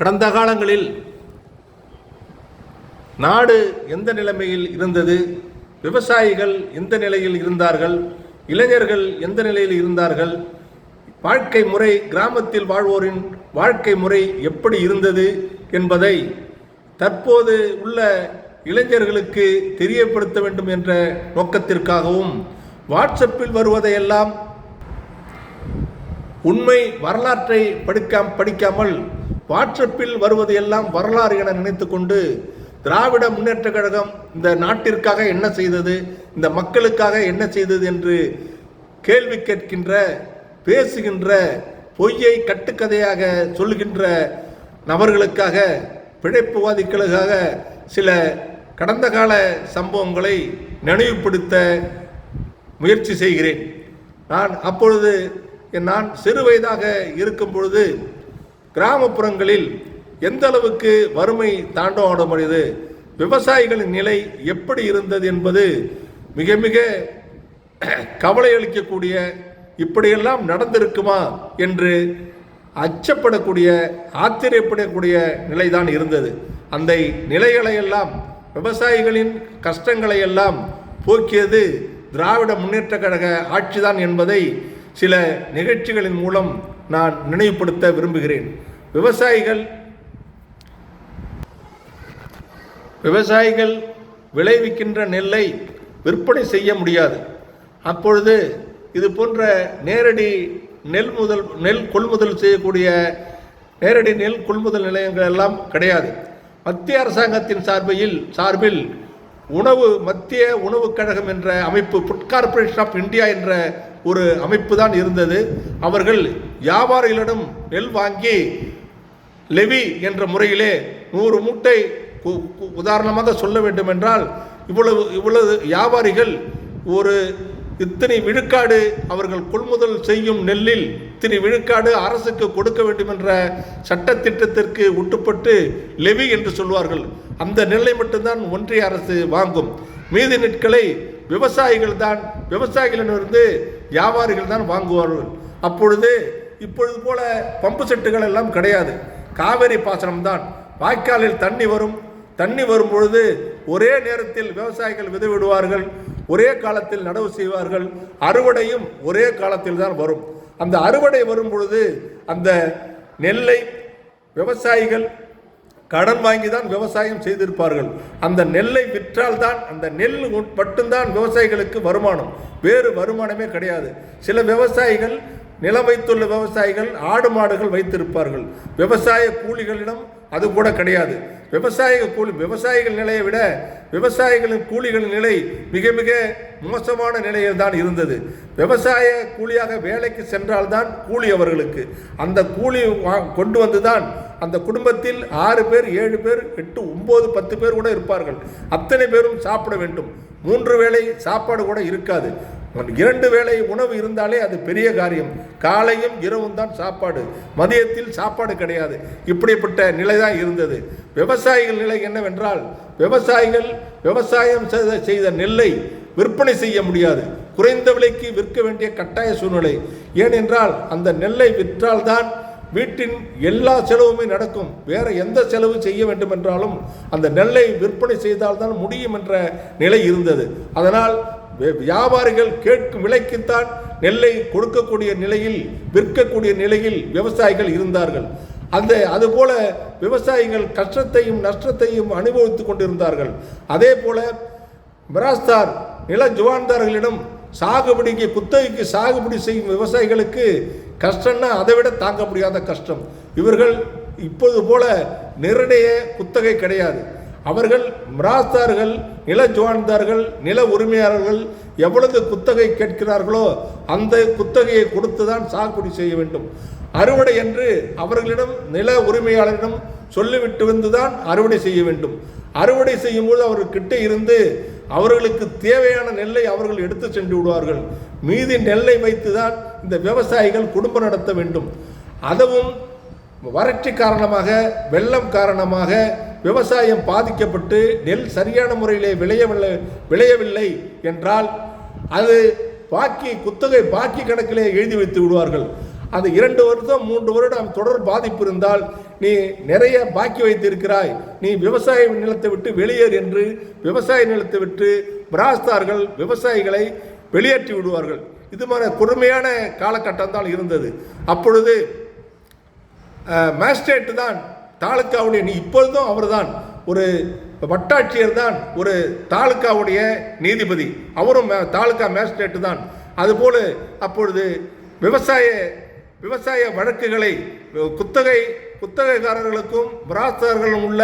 கடந்த காலங்களில் நாடு எந்த நிலைமையில் இருந்தது, விவசாயிகள் எந்த நிலையில் இருந்தார்கள், இளைஞர்கள் எந்த நிலையில் இருந்தார்கள், வாழ்க்கை முறை, கிராமத்தில் வாழ்வோரின் வாழ்க்கை முறை எப்படி இருந்தது என்பதை தற்போது உள்ள இளைஞர்களுக்கு தெரியப்படுத்த வேண்டும் என்ற நோக்கத்திற்காகவும், வாட்ஸ்அப்பில் வருவதையெல்லாம் உண்மை வரலாற்றை படிக்காமல் வாட்ஸ்அப்பில் வருவதையெல்லாம் வரலாறு என நினைத்து கொண்டு திராவிட முன்னேற்ற கழகம் இந்த நாட்டிற்காக என்ன செய்தது, இந்த மக்களுக்காக என்ன செய்தது என்று கேள்வி கேட்கின்ற, பேசுகின்ற, பொய்யை கட்டுக்கதையாக சொல்கின்ற நபர்களுக்காக, பிழைப்புவாதிகளுக்காக சில கடந்த கால சம்பவங்களை நினைவுபடுத்த முயற்சி செய்கிறேன். நான் சிறு வயதாக இருக்கும் பொழுது கிராமப்புறங்களில் எந்த அளவுக்கு வறுமை தாண்டவமானது, விவசாயிகளின் நிலை எப்படி இருந்தது என்பது மிக மிக கவலை அளிக்கக்கூடிய, இப்படியெல்லாம் நடந்திருக்குமா என்று அச்சப்படக்கூடிய, ஆச்சரியப்படக்கூடிய நிலைதான் இருந்தது. அந்த நிலைகளையெல்லாம், விவசாயிகளின் கஷ்டங்களை எல்லாம் போக்கியது திராவிட முன்னேற்ற கழக ஆட்சிதான் என்பதை சில நிகழ்ச்சிகளின் மூலம் நான் நினைவுபடுத்த விரும்புகிறேன். விவசாயிகள் விளைவிக்கின்ற நெல்லை விற்பனை செய்ய முடியாது. அப்பொழுது இது போன்ற நேரடி நெல் கொள்முதல் செய்யக்கூடிய நேரடி நெல் கொள்முதல் நிலையங்கள் எல்லாம் கிடையாது. மத்திய அரசாங்கத்தின் சார்பில் மத்திய உணவு கழகம் என்ற அமைப்பு, ஃபுட் கார்ப்பரேஷன் ஆஃப் இந்தியா என்ற ஒரு அமைப்பு தான் இருந்தது. அவர்கள் வியாபாரிகளிடம் நெல் வாங்கி லெவி என்ற முறையிலே 100 மூட்டை, உதாரணமாக சொல்ல வேண்டும் என்றால் இவ்வளவு வியாபாரிகள் இத்தனை விழுக்காடு அவர்கள் கொள்முதல் செய்யும் நெல்லில் இத்தனை விழுக்காடு அரசுக்கு கொடுக்க வேண்டும் என்ற சட்டத்திட்டத்திற்கு உட்பட்டு லெவி என்று சொல்வார்கள். அந்த நெல்லை மட்டும்தான் ஒன்றிய அரசு வாங்கும். மீதி நெற்களை விவசாயிகளிடமிருந்து வியாபாரிகள் தான் வாங்குவார்கள். இப்பொழுது போல பம்பு செட்டுகள் எல்லாம் கிடையாது. காவிரி பாசனம் தான். வாய்க்காலில் தண்ணி வரும் பொழுது ஒரே நேரத்தில் விவசாயிகள் விதைவிடுவார்கள், ஒரே காலத்தில் நடவு செய்வார்கள். அறுவடையும் ஒரே காலத்தில் தான் வரும். அந்த அறுவடை வரும் பொழுது அந்த நெல்லை விவசாயிகள் கடன் வாங்கி தான் விவசாயம் செய்திருப்பார்கள். அந்த நெல்லை விற்றால்தான், அந்த நெல் மட்டும்தான் விவசாயிகளுக்கு வருமானம், வேறு வருமானமே கிடையாது. சில விவசாயிகள், நிலம் வைத்துள்ள விவசாயிகள் ஆடு மாடுகள் வைத்திருப்பார்கள். விவசாய கூலிகளிடம் அது கூட கிடையாது. விவசாயிகள் நிலையை விட விவசாயிகளின் கூலிகளின் நிலை மிக மிக மோசமான நிலையில் தான் இருந்தது. விவசாய கூலியாக வேலைக்கு சென்றால்தான் கூலி அவர்களுக்கு. அந்த கூலி கொண்டு வந்துதான் அந்த குடும்பத்தில் 6 பேர், 7 பேர், 8, 9, 10 பேர் கூட இருப்பார்கள். அத்தனை பேரும் சாப்பிட வேண்டும். 3 வேளை சாப்பாடு கூட இருக்காது. 2 வேளை உணவு இருந்தாலே அது பெரிய காரியம். காலையும் இரவும் தான் சாப்பாடு, மதியத்தில் சாப்பாடு கிடையாது. இப்படிப்பட்ட நிலை தான் இருந்தது. விவசாயிகள் நிலை என்னவென்றால், விவசாயம் செய்த நெல்லை விற்பனை செய்ய முடியாது. குறைந்த விலைக்கு விற்க வேண்டிய கட்டாய சூழ்நிலை. ஏனென்றால் அந்த நெல்லை விற்றால்தான் வீட்டின் எல்லா செலவுமே நடக்கும். வேற எந்த செலவு செய்ய வேண்டும் என்றாலும் அந்த நெல்லை விற்பனை செய்தால்தான் முடியும் என்ற நிலை இருந்தது. அதனால் வியாபாரிகள் கேட்கும் விலைக்குத்தான் நெல்லை கொடுக்கக்கூடிய நிலையில், விற்கக்கூடிய நிலையில் விவசாயிகள் இருந்தார்கள். அதுபோல விவசாயிகள் கஷ்டத்தையும் நஷ்டத்தையும் அனுபவித்துக் கொண்டிருந்தார்கள். அதே போல மிராஸ்தார் நில ஜுவான்தார்களிடம் குத்தகைக்கு சாகுபடி செய்யும் விவசாயிகளுக்கு கஷ்டம்னா அதை விட தாங்க முடியாத கஷ்டம். இவர்கள் இப்போது போல நிர்ணய குத்தகை கிடையாது. அவர்கள் மிராஸ்தார்கள், நில ஜுவான்தார்கள், நில உரிமையாளர்கள் எவ்வளவு குத்தகை கேட்கிறார்களோ அந்த குத்தகையை கொடுத்துதான் சாகுபடி செய்ய வேண்டும். அறுவடை என்று அவர்களிடம், நில உரிமையாளரிடம் சொல்லிவிட்டு வந்துதான் அறுவடை செய்ய வேண்டும். அறுவடை செய்யும் போது அவர்கிட்ட இருந்து அவர்களுக்கு தேவையான நெல்லை அவர்கள் எடுத்து சென்று விடுவார்கள். மீதி நெல்லை வைத்துதான் இந்த விவசாயிகள் குடும்பம் நடத்த வேண்டும். அதுவும் வறட்சி காரணமாக, வெள்ளம் காரணமாக விவசாயம் பாதிக்கப்பட்டு நெல் சரியான முறையிலே விளையவில்லை என்றால் அது குத்தகை பாக்கி கணக்கிலே எழுதி வைத்து விடுவார்கள். அது 2 வருடம் 3 வருடம் தொடர் பாதிப்பு இருந்தால் நீ நிறைய பாக்கி வைத்திருக்கிறாய், நீ விவசாய நிலத்தை விட்டு வெளியேறு என்று விவசாய நிலத்தை விட்டு பிராஸ்தார்கள் விவசாயிகளை வெளியேற்றி விடுவார்கள். இது மாதிரி கொடுமையான காலகட்டம் தான் இருந்தது. அப்பொழுது மேஜிஸ்ட்ரேட் தான் தாலுக்காவுடைய, இப்பொழுதும் அவர் தான் ஒரு வட்டாட்சியர் தான் ஒரு தாலுக்காவுடைய நீதிபதி, அவரும் தாலுக்கா மேஜிஸ்ட்ரேட் தான். அதுபோல அப்பொழுது விவசாய வழக்குகளை குத்தகைக்காரர்களுக்கும் பிராஸ்தார்களும் உள்ள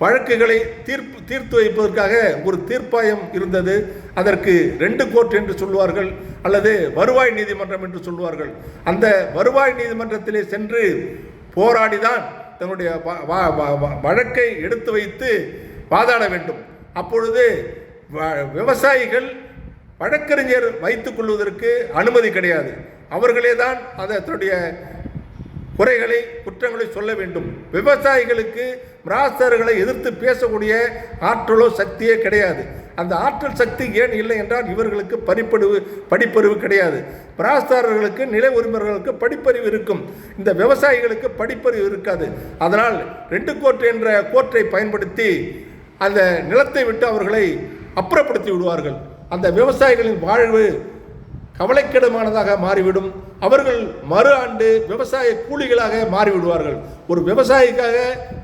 வழக்குகளை தீர்த்து வைப்பதற்காக ஒரு தீர்ப்பாயம் இருந்தது. அதற்கு 2 கோர்ட் என்று சொல்வார்கள், அல்லது வருவாய் நீதிமன்றம் என்று சொல்வார்கள். அந்த வருவாய் நீதிமன்றத்திலே சென்று போராடிதான் தன்னுடைய வழக்கை எடுத்து வைத்து வாதாட வேண்டும். அப்பொழுது விவசாயிகள் வழக்கறிஞர் வைத்துக் கொள்வதற்கு அனுமதி கிடையாது. அவர்களே தான் அதனுடைய குறைகளை குற்றங்களை சொல்ல வேண்டும். விவசாயிகளுக்கு பிராஸ்தர்களை எதிர்த்து பேசக்கூடிய ஆற்றலோ சக்தியே கிடையாது. அந்த ஆற்றல் சக்தி ஏன் இல்லை என்றால் இவர்களுக்கு படிப்பறிவு கிடையாது. பிராஸ்தாரர்களுக்கு நில உரிமையாளர்களுக்கு படிப்பறிவு இருக்கும், இந்த விவசாயிகளுக்கு படிப்பறிவு இருக்காது. அதனால் 2 கோர்ட் என்ற கோர்ட்டை பயன்படுத்தி அந்த நிலத்தை விட்டு அவர்களை அப்புறப்படுத்தி விடுவார்கள். அந்த விவசாயிகளின் வாழ்வு கவலைக்கிடமானதாக மாறிவிடும். அவர்கள் மறு ஆண்டு விவசாய கூலிகளாக மாறிவிடுவார்கள். ஒரு விவசாயிக்காக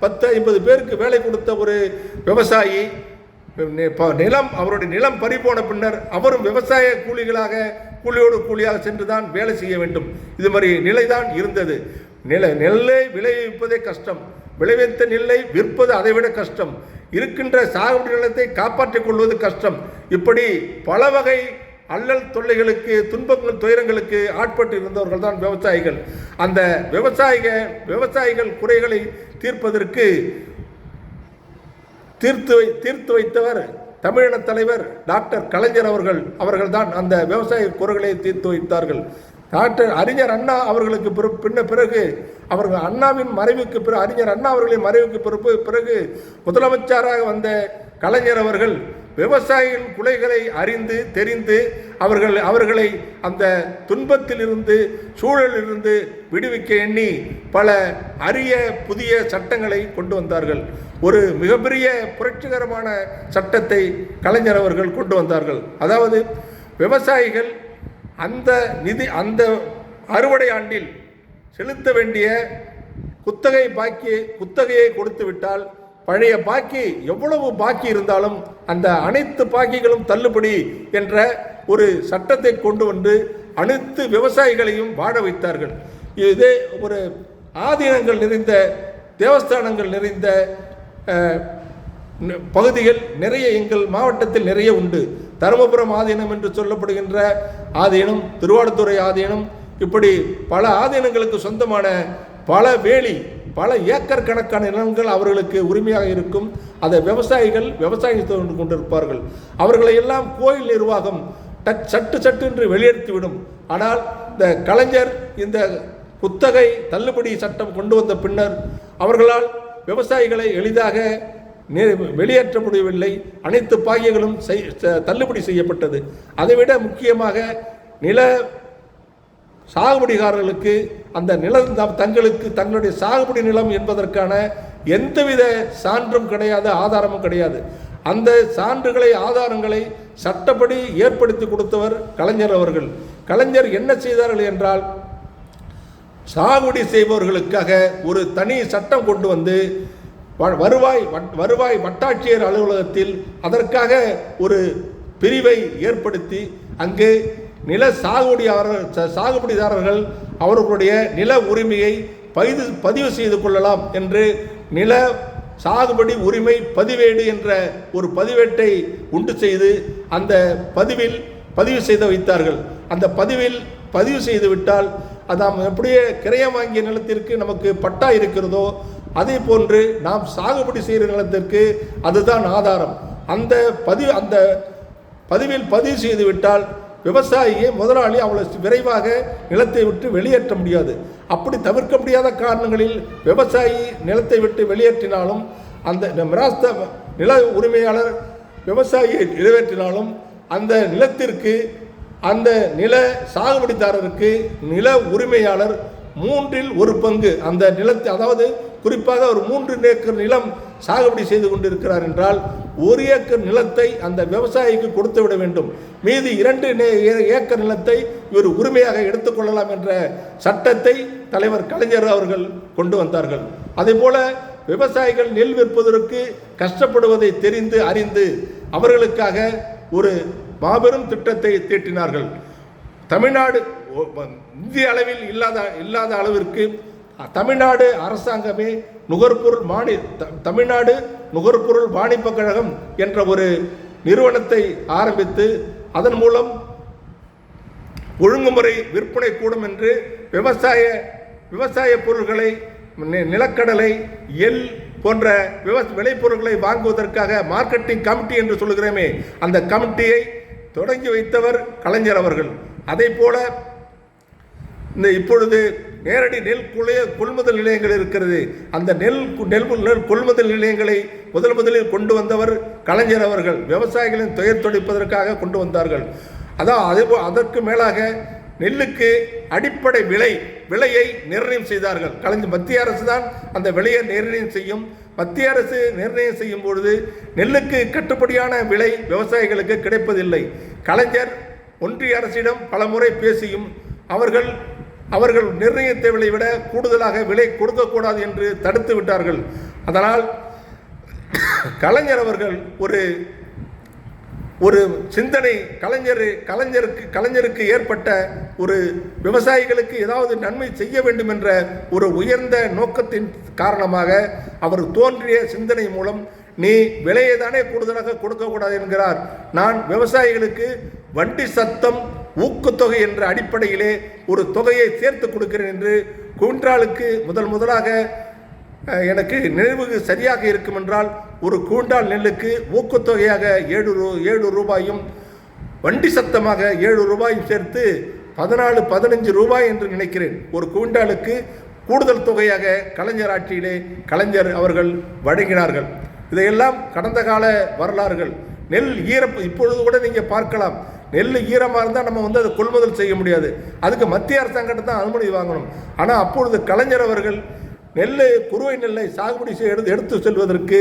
10-50 பேருக்கு வேலை கொடுத்த ஒரு விவசாயி அவருடைய நிலம் பறிபோன பின்னர் அவரும் விவசாய கூலியோடு கூலியாக சென்றுதான் வேலை செய்ய வேண்டும். இது மாதிரி நிலைதான் இருந்தது. நெல்லை விளைவிப்பதே கஷ்டம், விளைவித்த நெல்லை விற்பது அதைவிட கஷ்டம், இருக்கின்ற சாகுபடி நிலத்தை காப்பாற்றிக் கொள்வது கஷ்டம். இப்படி பல வகை அல்லல் தொல்லைகளுக்கு, துன்பங்கள், துயரங்களுக்கு ஆட்பட்டு இருந்தவர்கள் தான் விவசாயிகள். அந்த விவசாயிகள் குறைகளை தீர்ப்பதற்கு தீர்த்து வைத்தவர் தமிழின தலைவர் டாக்டர் கலைஞர் அவர்கள் தான் அந்த விவசாய குறைகளை தீர்த்து வைத்தார்கள். டாக்டர் அறிஞர் அண்ணா அவர்களுக்கு பிறகு அவர்கள் அண்ணாவின் மறைவுக்கு பிறகு அறிஞர் அண்ணா அவர்களின் மறைவுக்கு பிறகு முதலமைச்சராக வந்த கலைஞர் அவர்கள் விவசாயிகளின் குறைகளை அறிந்து தெரிந்து அவர்களை அந்த துன்பத்திலிருந்து சூழலிலிருந்து விடுவிக்க எண்ணி பல அரிய புதிய சட்டங்களை கொண்டு வந்தார்கள். ஒரு மிகப்பெரிய புரட்சிகரமான சட்டத்தை கலைஞர் அவர்கள் கொண்டு வந்தார்கள். அதாவது விவசாயிகள் அந்த அறுவடை ஆண்டில் செலுத்த வேண்டிய குத்தகையை கொடுத்து விட்டால் பழைய பாக்கி எவ்வளவு பாக்கி இருந்தாலும் அந்த அனைத்து பாக்கிகளும் தள்ளுபடி என்ற ஒரு சட்டத்தை கொண்டு வந்து அனைத்து விவசாயிகளையும் வாழ வைத்தார்கள். இதே ஒரு ஆதீனங்கள் நிறைந்த தேவஸ்தானங்கள் நிறைந்த பகுதிகள் நிறைய எங்கள் மாவட்டத்தில் நிறைய உண்டு. தருமபுரம் ஆதீனம் என்று சொல்லப்படுகின்ற ஆதீனம், திருவாடுதுறை ஆதீனம், இப்படி பல ஆதீனங்களுக்கு சொந்தமான பல ஏக்கர் கணக்கான நிலங்கள் அவர்களுக்கு உரிமையாக இருக்கும். அதை விவசாயிகள் விவசாயம் கொண்டிருப்பார்கள். அவர்களை எல்லாம் கோயில் நிர்வாகம் சட்டு என்று வெளியேற்றிவிடும். ஆனால் இந்த கலைஞர் இந்த குத்தகை தள்ளுபடி சட்டம் கொண்டு வந்த பின்னர் அவர்களால் விவசாயிகளை எளிதாக வெளியேற்ற முடியவில்லை. அனைத்து பாக்கியங்களும் தள்ளுபடி செய்யப்பட்டது. அதைவிட முக்கியமாக நில சாகுபடிகாரர்களுக்கு அந்த நிலம் தங்களுடைய சாகுபடி நிலம் என்பதற்கான எந்தவித சான்றும் கிடையாது, ஆதாரமும் கிடையாது. அந்த சான்றுகளை ஆதாரங்களை சட்டப்படி ஏற்படுத்தி கொடுத்தவர் கலைஞர் அவர்கள். கலைஞர் என்ன செய்தார்கள் என்றால், சாகுபடி செய்பவர்களுக்காக ஒரு தனி சட்டம் கொண்டு வந்து வருவாய் வட்டாட்சியர் அலுவலகத்தில் அதற்காக ஒரு பிரிவை ஏற்படுத்தி அங்கு நில சாகுபடிதாரர்கள் அவர்களுடைய நில உரிமையை பதிவு செய்து கொள்ளலாம் என்று நில சாகுபடி உரிமை பதிவேடு என்ற ஒரு பதிவேட்டை உண்டு செய்து அந்த பதிவில் பதிவு செய்து வைத்தார்கள். அந்த பதிவு செய்து விட்டால் நாம் எப்படியே கிரயம் வாங்கிய நிலத்திற்கு நமக்கு பட்டா இருக்கிறதோ அதே போன்று நாம் சாகுபடி செய்கிற நிலத்திற்கு அதுதான் ஆதாரம். அந்த பதிவில் பதிவு செய்து விட்டால் விவசாயியை முதலாளி அவ்வளவு விரைவாக நிலத்தை விட்டு வெளியேற்ற முடியாது. அப்படி தவிர்க்க முடியாத காரணங்களில் விவசாயி நிலத்தை விட்டு வெளியேற்றினாலும் அந்த நில உரிமையாளர் விவசாயியை நிறைவேற்றினாலும் அந்த நிலத்திற்கு அந்த நில சாகுபடிதாரருக்கு நில உரிமையாளர் 1/3 அந்த நிலத்தை, அதாவது குறிப்பாக ஒரு 3 ஏக்கர் நிலம் சாகுபடி செய்து கொண்டிருக்கிறார் என்றால் 1 ஏக்கர் நிலத்தை அந்த விவசாயிக்கு கொடுத்து விட வேண்டும். மீதி 2 ஏக்கர் நிலத்தை இவர் உரிமையாக எடுத்துக்கொள்ளலாம் என்ற சட்டத்தை தலைவர் கலைஞர் அவர்கள் கொண்டு வந்தார்கள். அதேபோல விவசாயிகள் நெல் விற்பதற்கு கஷ்டப்படுவதை தெரிந்து அறிந்து அவர்களுக்காக ஒரு மாபெரும் திட்டத்தை தீட்டினார்கள். தமிழ்நாடு இந்திய அளவில் இல்லாத அளவிற்கு தமிழ்நாடு அரசாங்கமே தமிழ்நாடு நுகர்பொருள் வாணிப கழகம் என்ற ஒரு நிறுவனத்தை ஆரம்பித்து அதன் மூலம் ஒழுங்குமுறை விற்பனை கூடும் என்று விவசாய பொருட்களை, நிலக்கடலை, எள் போன்ற விளைபொருட்களை வாங்குவதற்காக மார்க்கெட்டிங் கமிட்டி என்று சொல்கிறோமே, அந்த கமிட்டியை தொடங்கி வைத்தவர் கலைஞர் அவர்கள். அதே போல இப்பொழுது நேரடி நெல் கொள்முதல் நிலையங்கள் இருக்கிறது. அந்த நெல் கொள்முதல் நிலையங்களை முதலில் கொண்டு வந்தவர் கலைஞர் அவர்கள். விவசாயிகளின் துயர் தொழிப்பதற்காக கொண்டு வந்தார்கள். அதற்கு மேலாக நெல்லுக்கு அடிப்படை விலையை நிர்ணயம் செய்தார்கள். மத்திய அரசு தான் அந்த விலையை நிர்ணயம் செய்யும். மத்திய அரசு நிர்ணயம் செய்யும் பொழுது நெல்லுக்கு கட்டுப்படியான விலை விவசாயிகளுக்கு கிடைப்பதில்லை. கலைஞர் ஒன்றிய அரசிடம் பல முறை பேசியும் அவர்கள் நிர்ணயித்த விலை விட கூடுதலாக விலை கொடுக்கக்கூடாது என்று தடுத்து விட்டார்கள். அதனால் கலைஞர் அவர்கள் ஒரு சிந்தனை கலைஞருக்கு ஏற்பட்ட ஒரு விவசாயிகளுக்கு ஏதாவது நன்மை செய்ய வேண்டும் என்ற ஒரு உயர்ந்த நோக்கத்தின் காரணமாக அவர் தோன்றிய சிந்தனை மூலம் நீ விலையை தானே கூடுதலாக கொடுக்கக்கூடாது என்கிறார். நான் விவசாயிகளுக்கு வண்டி சத்தம் ஊக்கத்தொகை என்ற அடிப்படையிலே ஒரு தொகையை சேர்த்து கொடுக்கிறேன் என்று குவிண்டாலுக்கு முதலாக எனக்கு நினைவு சரியாக இருக்கும் என்றால் ஒரு குவிண்டால் நெல்லுக்கு ஊக்கத்தொகையாக 7 ரூபாயும் வண்டி சத்தமாக 7 ரூபாயும் சேர்த்து 14-15 ரூபாய் என்று நினைக்கிறேன். ஒரு குவிண்டாலுக்கு கூடுதல் தொகையாக கலைஞர் ஆட்சியிலே கலைஞர் அவர்கள் வழங்கினார்கள். இதையெல்லாம் கடந்த கால வரலாறுகள். நெல் இப்பொழுது கூட நீங்கள் பார்க்கலாம், நெல் ஈரமாக இருந்தால் நம்ம அதை கொள்முதல் செய்ய முடியாது. அதுக்கு மத்திய அரசாங்கத்தை தான் அனுமதி வாங்கணும். ஆனால் அப்பொழுது கலைஞர் அவர்கள் குறுவை நெல்லை சாகுபடி எடுத்து செல்வதற்கு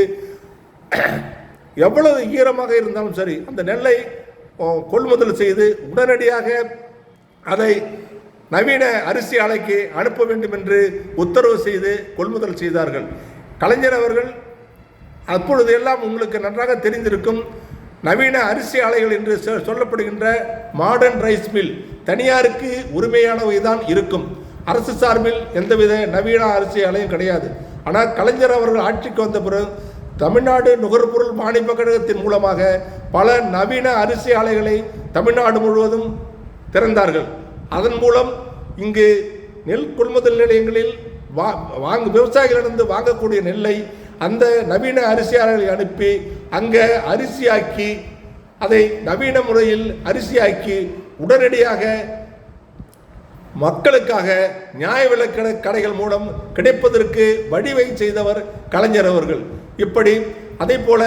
எவ்வளவு ஈரமாக இருந்தாலும் சரி அந்த நெல்லை கொள்முதல் செய்து உடனடியாக அதை நவீன அரிசி ஆலைக்கு அனுப்ப வேண்டும் என்று உத்தரவு செய்து கொள்முதல் செய்தார்கள். கலைஞர் அவர்கள் அப்பொழுது எல்லாம் உங்களுக்கு நன்றாக தெரிந்திருக்கும், நவீன அரிசி ஆலைகள் என்று சொல்லப்படுகின்ற மாடர்ன் ரைஸ் மில் தனியாருக்கு உரிமையானவை தான் இருக்கும். அரசு சார்பில் எந்தவித நவீன அரிசி ஆலையும் கிடையாது. ஆனால் கலைஞர் அவர்கள் ஆட்சிக்கு வந்த பிறகு தமிழ்நாடு நுகர்பொருள் வாணிப கழகத்தின் மூலமாக பல நவீன அரிசி ஆலைகளை தமிழ்நாடு முழுவதும் திறந்தார்கள். அதன் மூலம் இங்கு நெல் கொள்முதல் நிலையங்களில் விவசாயிகளிடந்து வாங்கக்கூடிய நெல்லை அந்த நவீன அரிசி ஆலைகளை அனுப்பி அங்கே அரிசியாக்கி அதை நவீன முறையில் அரிசியாக்கி உடனடியாக மக்களுக்காக நியாய விலைக் கடைகள் மூலம் கிடைப்பதற்கு வழிவகை செய்தவர் கலைஞர் அவர்கள். இப்படி அதே போல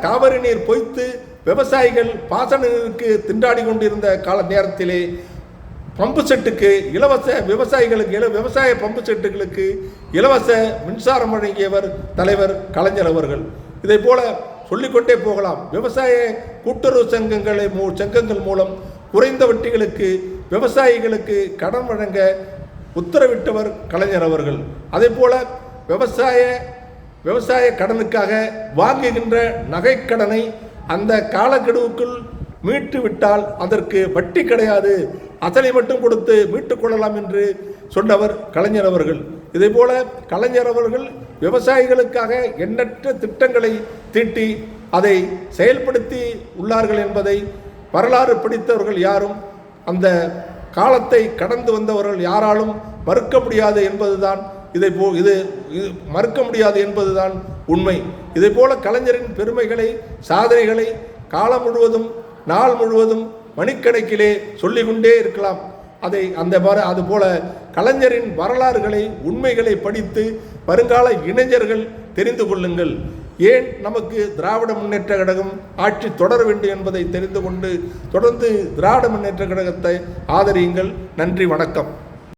காவிரி நீர் பொய்த்து விவசாயிகள் பாசன நீருக்கு திண்டாடி கொண்டிருந்த கால நேரத்திலே பம்பு செட்டுக்கு விவசாய பம்பு செட்டுகளுக்கு இலவச மின்சாரம் வழங்கியவர் தலைவர் கலைஞர் அவர்கள். இதை போல சொல்லிக்கொண்டே போகலாம். விவசாய கூட்டுறவு சங்கங்கள் மூலம் குறைந்த வட்டிகளுக்கு விவசாயிகளுக்கு கடன் வழங்க உத்தரவிட்டவர் கலைஞர் அவர்கள். அதே போல விவசாய கடனுக்காக வாங்குகின்ற நகைக்கடனை அந்த காலக்கெடுவுக்குள் மீட்டு விட்டால் அதற்கு வட்டி கிடையாது, அசலை மட்டும் கொடுத்து மீட்டுக் கொள்ளலாம் என்று சொன்னவர் கலைஞர் அவர்கள். இதே போல கலைஞர் அவர்கள் விவசாயிகளுக்காக எண்ணற்ற திட்டங்களை தீட்டி அதை செயல்படுத்தி உள்ளார்கள் என்பதை வரலாறு படித்தவர்கள் யாரும் அந்த காலத்தை கடந்து வந்தவர்கள் யாராலும் மறுக்க முடியாது என்பதுதான் இது மறுக்க முடியாது என்பதுதான் உண்மை. இதே போல கலைஞரின் பெருமைகளை சாதனைகளை காலம் முழுவதும் நாள் முழுவதும் மணிக்கணக்கிலே சொல்லிக்கொண்டே இருக்கலாம். அதுபோல கலைஞரின் வரலாறுகளை உண்மைகளை படித்து வருங்கால இளைஞர்கள் தெரிந்து கொள்ளுங்கள். ஏன் நமக்கு திராவிட முன்னேற்ற கழகம் ஆட்சி தொடர வேண்டும் என்பதை தெரிந்து கொண்டு தொடர்ந்து திராவிட முன்னேற்ற கழகத்தை ஆதரியுங்கள். நன்றி, வணக்கம்.